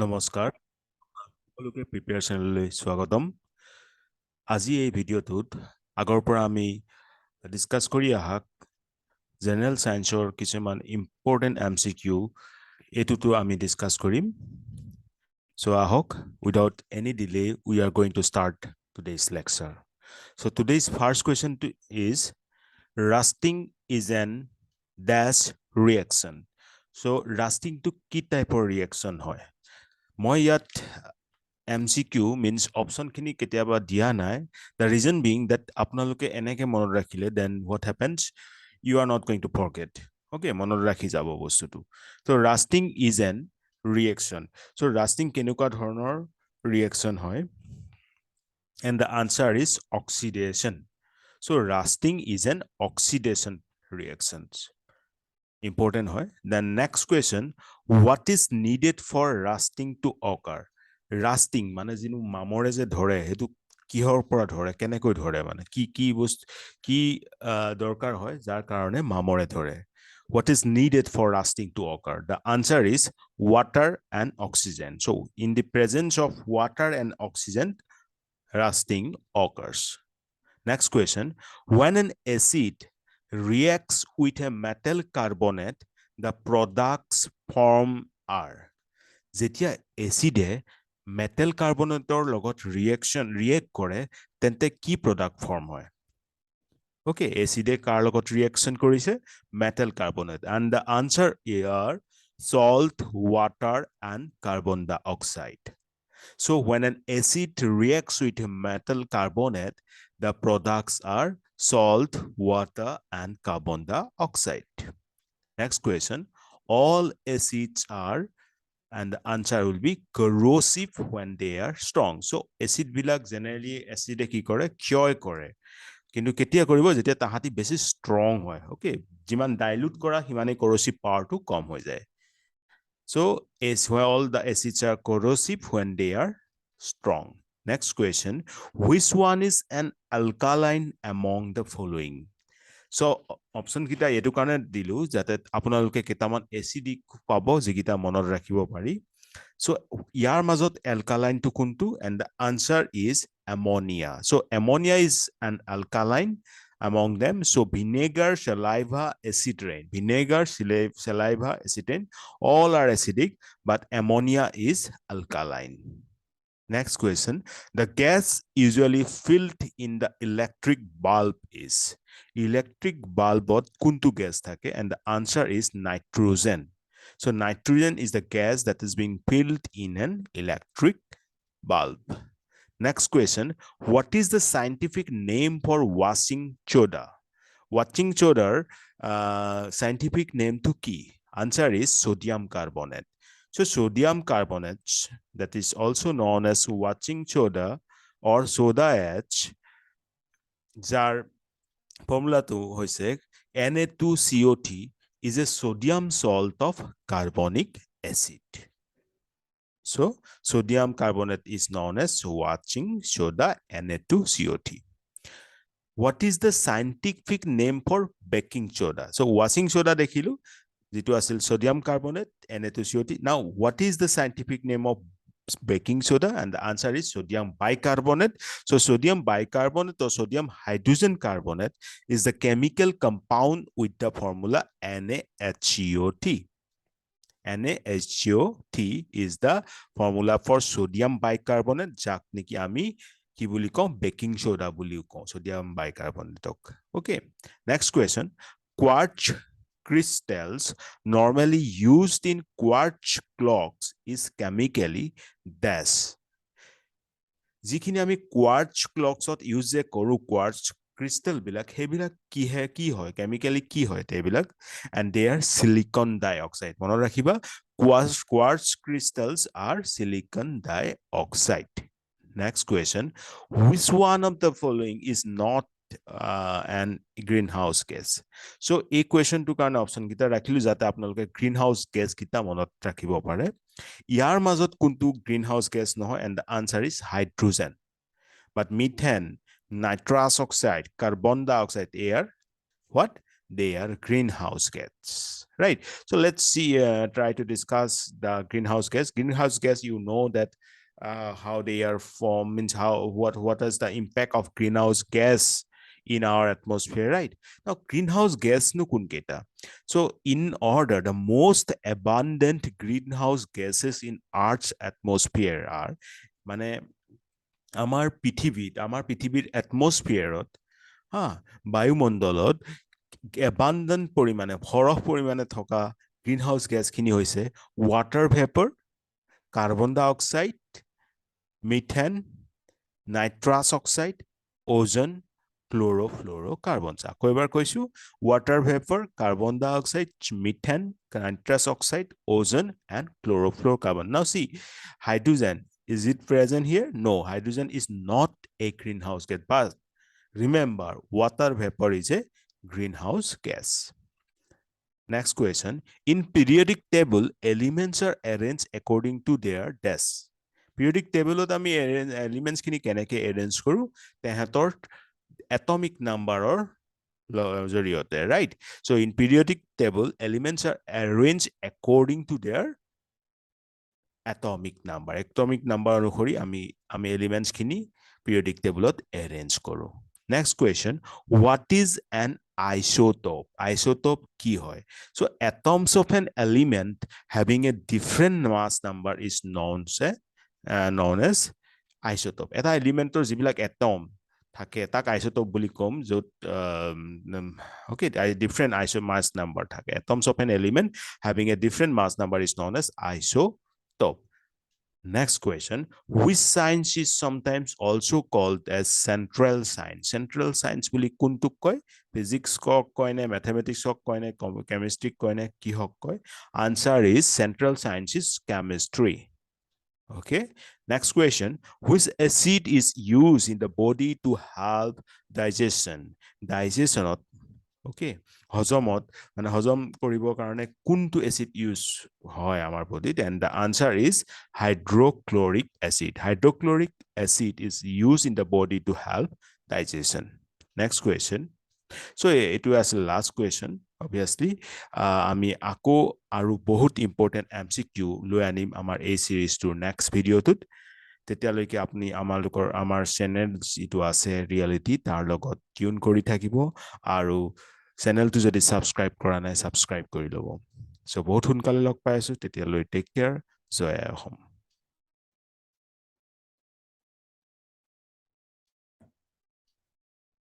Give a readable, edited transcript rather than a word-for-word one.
নমস্কাৰ সকলোকে প্ৰিপাৰেশ্যনলৈ স্বাগতম আজি এই ভিডিঅ'টোত আগৰ পৰা আমি ডিসকাস কৰি আহা জেনাৰেল সায়েন্সৰ কিছুমান ইম্পৰ্টেন্ট MCQ এটোটো আমি ডিসকাস কৰিম so ahok without any delay we are going to start today's lecture so today's first question is rusting is an dash reaction so rusting to কি টাইপৰ reaction হয় মই ইয়াত MCQ means option khini ketiaba dia nai the reason being that apnaloke eneke monot rakhile then what happens you are not going to forget okay monot rakhi jabo bostu tu so rusting is an reaction so rusting kenuka dhoroner reaction hoy and the answer is oxidation so rusting is an oxidation reactions important hoy the next question what is needed for rusting to occur rusting মানে জিনু মামৰে যে ধৰে হেতু কিহৰ পৰা ধৰে কেনেকৈ ধৰে মানে কি বস্তু কি দৰকাৰ হয় যাৰ কাৰণে মামৰে ধৰে what is needed for rusting to occur the answer is water and oxygen so in the presence of water and oxygen rusting occurs next question when an acid reacts with a metal carbonate the products form are যেতিয়া এসিডে metal carbonator logot react kore tente ki product form hoy okay acid car logot reaction korise metal carbonate and the answer are salt water and carbon dioxide so when an acid reacts with a metal carbonate the products are salt water and carbon dioxide next question all acids are and the answer will be corrosive when they are strong so acid bilak generally acid ki kore kyoy kore kintu ketia koribo jetia tahati besi strong hoy okay jiman dilute kora himane corrosive power to kom hoy jay so as well the acids are corrosive when they are strong next question which one is an alkaline among the following so option kita etu karone dilu jate apnaloke ketaman acidic pabo jigita monor rakhibo pari so yar mazot alkaline to kuntu and the answer is ammonia so ammonia is an alkaline among them so vinegar saliva acid rain vinegar saliva acid rain all are acidic but ammonia is alkaline next question the gas usually filled in the electric bulb is electric bulbot kuntu gas thake and the answer is nitrogen so nitrogen is the gas that is being filled in an electric bulb next question what is the scientific name for washing soda washing soda scientific name to ki answer is sodium carbonate so sodium carbonate that is also known as washing soda or soda ash jar formula to hoise Na2CO3 is a sodium salt of carbonic acid so sodium carbonate is known as washing soda Na2CO3 what is the scientific name for baking soda so washing soda dekhilu jitu asil sodium carbonate Na2CO3 now what is the scientific name of baking soda and the answer is sodium bicarbonate so sodium bicarbonate or sodium hydrogen carbonate is the chemical compound with the formula NaHCO3 NaHCO3 is the formula for sodium bicarbonate jak niki ami ki boli kom baking soda boli kom sodium bicarbonate okay next question quartz crystals normally used in quartz clocks is chemically dash jikhini ami quartz clocks ot use koru quartz crystal bilak hebilak ki hoy chemically ki hoy te bilak and they are silicon dioxide monor rakhiba quartz crystals are silicon dioxide next question which one of the following is not and greenhouse gas so a question to kan option kita rakhilu jate apnaloke greenhouse gas kita monot rakhibo pare yar mazot kuntu greenhouse gas no and the answer is hydrogen but methane nitrous oxide carbon dioxide air what they are greenhouse gas, right? So let's see, try to discuss the greenhouse gas. Greenhouse gas, you know that how they are formed, means how, what is the impact of greenhouse gas in our atmosphere, right? Now, greenhouse gas nu kun keta. So in order, the most abundant greenhouse gases in Earth's atmosphere are, মানে আমাৰ পৃথিৱীৰ এটমস্ফিয়াৰত বায়ুমণ্ডলত abundant পৰিমাণে, সৰহ পৰিমাণে থকা greenhouse গেছখিনি হৈছে water ভেপৰ, carbon ডাই oxide, methane, nitrous oxide, ওজন, ক্লোৰ'ফ্লুৰ'কাৰ্বনছ। আকৌ এবাৰ কৈছো, ৱাটাৰ ভেপৰ, কাৰ্বন ডাই অক্সাইড, মিথেন, নাইট্ৰাছ অক্সাইড, ওজন, and chlorofluorocarbon. Now see, hydrogen, is it present here? No, hydrogen is not a greenhouse gas. But remember, water vapor is a greenhouse gas. Next question. In periodic table, elements are arranged according to their dash. Periodic table ot ami elements kini keneke arrange koru, tehator atomic number or joriote, right? So in periodic table, elements are arranged according to their atomic number. Atomic number অনুসৰি আমি elements kini periodic table ot arrange koru. Next question, what is an isotope? Isotope ki hoy? So atoms of an element having a different mass number is known as isotope. Eta elementor jibilak atom থাকে তাক isotope বুলি কম, য'ত okay, different mass number থাকে. Atoms of an element having a different mass number is known as isotope. Next question, which science is sometimes also called as central science? Central science বুলি কোনটোক কয়? Physics কক কয় নে, mathematics কক কয় নে, chemistry কয় নে, কিহক কয়? Answer is central science is chemistry. Okay, next question, which acid is used in the body to help digestion? Digestionot, okay, হজমত মানে হজম কৰিবৰ কাৰণে কোনটো এসিড ইউজ হয় আমাৰ বডিত? and the answer is hydrochloric acid. Hydrochloric acid is used in the body to help digestion. Next question. So it was the last question. Obviously, আমি আকৌ আৰু বহুত important MCQ লৈ আনিম আমাৰ এই সিৰিজটোৰ next ভিডিঅ'টোত। তেতিয়ালৈকে আপুনি আমাৰ চেনেল যিটো আছে ৰিয়েলিটি, তাৰ লগত টিউন কৰি থাকিব, আৰু চেনেলটো যদি সাবস্ক্ৰাইব কৰা নাই, সাবস্ক্ৰাইব কৰি ল'ব। সো বহুত সোনকালে লগ পাই আছো, তেতিয়ালৈ টেক কেয়াৰ, জয় অসম।